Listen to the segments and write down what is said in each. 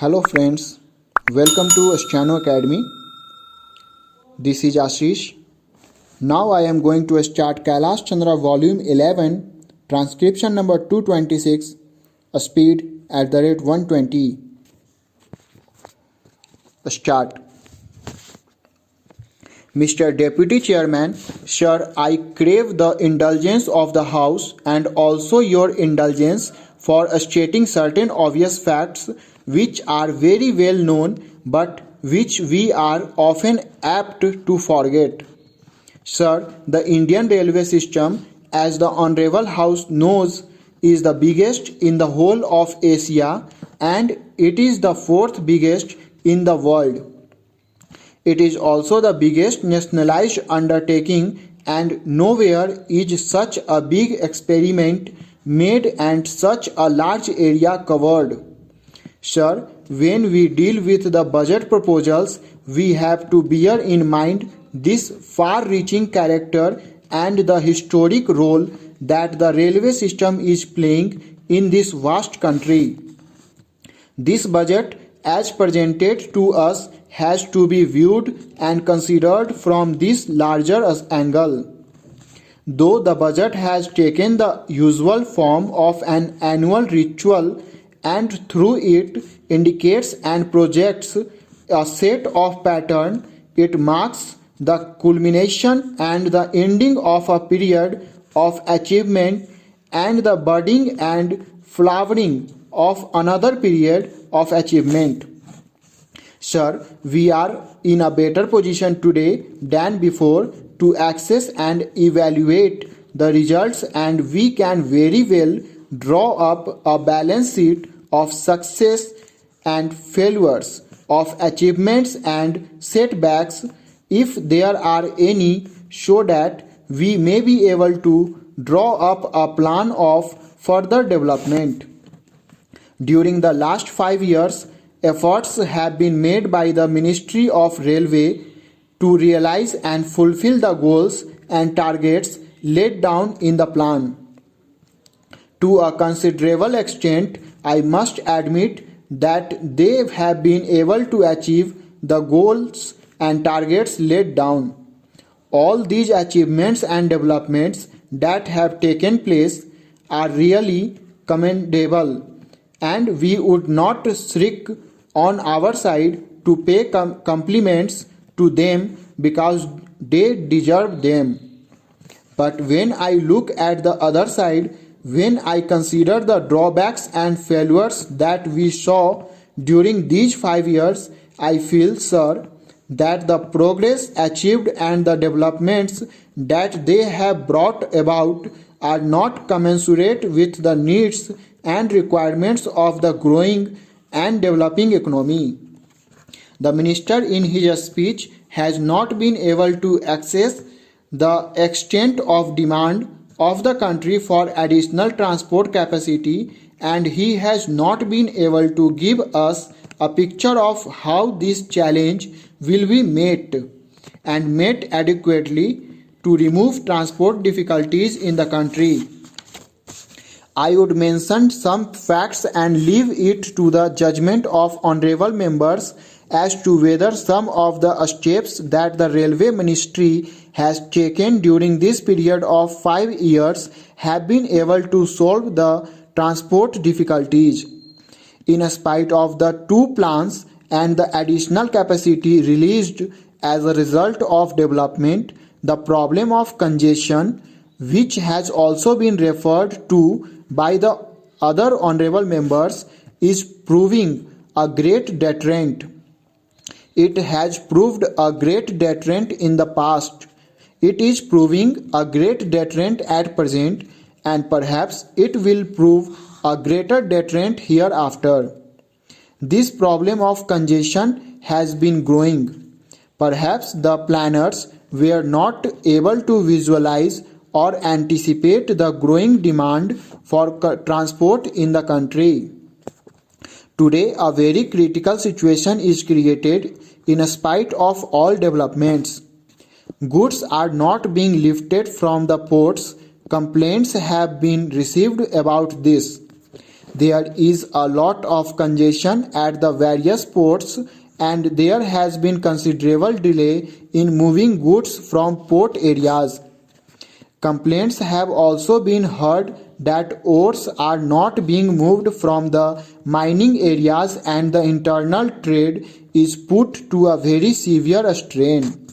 Hello friends, welcome to Astrono Academy. This is Ashish. Now I am going to start Kailash Chandra volume 11, transcription number 226, a speed at the rate 120. Start. Mr. Deputy Chairman, sir, I crave the indulgence of the House and also your indulgence for stating certain obvious facts which are very well known but which we are often apt to forget. Sir, the Indian railway system, as the Honorable House knows, is the biggest in the whole of Asia and it is the fourth biggest in the world. It is also the biggest nationalized undertaking and nowhere is such a big experiment made and such a large area covered. Sir, when we deal with the budget proposals, we have to bear in mind this far-reaching character and the historic role that the railway system is playing in this vast country. This budget, as presented to us, has to be viewed and considered from this larger angle. Though the budget has taken the usual form of an annual ritual and through it indicates and projects a set of pattern, it marks the culmination and the ending of a period of achievement and the budding and flowering of another period of achievement. Sir, we are in a better position today than before to access and evaluate the results and we can very well draw up a balance sheet of success and failures, of achievements and setbacks if there are any, so that we may be able to draw up a plan of further development. During the last 5 years, efforts have been made by the Ministry of Railway to realize and fulfill the goals and targets laid down in the plan. To a considerable extent, I must admit that they have been able to achieve the goals and targets laid down. All these achievements and developments that have taken place are really commendable, and we would not shirk on our side to pay compliments to them because they deserve them. But when I look at the other side, when I consider the drawbacks and failures that we saw during these 5 years, I feel, sir, that the progress achieved and the developments that they have brought about are not commensurate with the needs and requirements of the growing and developing economy. The minister in his speech has not been able to access the extent of demand of the country for additional transport capacity and he has not been able to give us a picture of how this challenge will be met and met adequately to remove transport difficulties in the country. I would mention some facts and leave it to the judgment of honorable members as to whether some of the steps that the Railway Ministry has taken during this period of 5 years have been able to solve the transport difficulties. In spite of the 2 plans and the additional capacity released as a result of development, the problem of congestion, which has also been referred to by the other honorable members, is proving a great deterrent. It has proved a great deterrent in the past. It is proving a great deterrent at present and perhaps it will prove a greater deterrent hereafter. This problem of congestion has been growing. Perhaps the planners were not able to visualize or anticipate the growing demand for transport in the country. Today, a very critical situation is created in spite of all developments. Goods are not being lifted from the ports. Complaints have been received about this. There is a lot of congestion at the various ports and there has been considerable delay in moving goods from port areas. Complaints have also been heard that ores are not being moved from the mining areas and the internal trade is put to a very severe strain.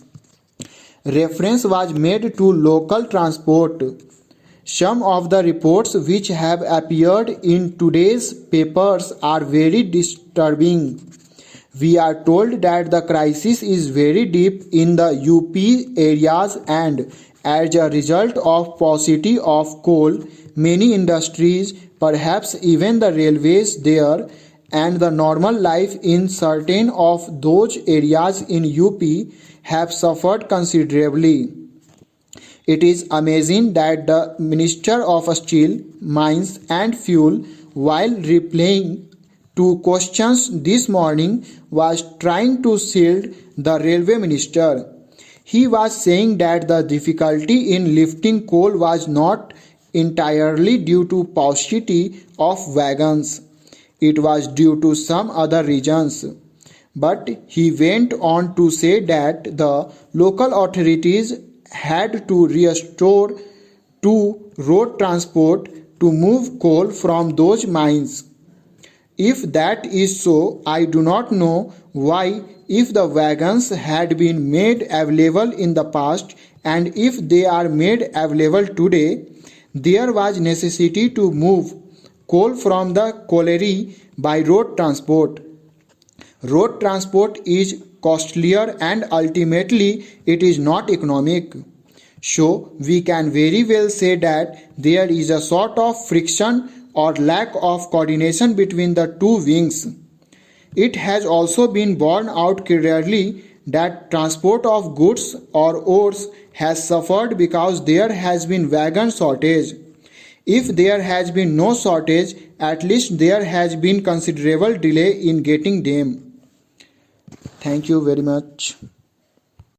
Reference was made to local transport. Some of the reports which have appeared in today's papers are very disturbing. We are told that the crisis is very deep in the UP areas and as a result of paucity of coal, many industries, perhaps even the railways there, and the normal life in certain of those areas in UP have suffered considerably. It is amazing that the Minister of Steel, Mines and Fuel, while replying to questions this morning, was trying to shield the railway minister. He was saying that the difficulty in lifting coal was not entirely due to paucity of wagons. It was due to some other reasons. But he went on to say that the local authorities had to restore to road transport to move coal from those mines. If that is so, I do not know why, if the wagons had been made available in the past and if they are made available today, there was necessity to move coal from the colliery by road transport. Road transport is costlier and ultimately it is not economic. So we can very well say that there is a sort of friction or lack of coordination between the two wings. It has also been borne out clearly that transport of goods or ores has suffered because there has been wagon shortage. If there has been no shortage, at least there has been considerable delay in getting them. Thank you very much.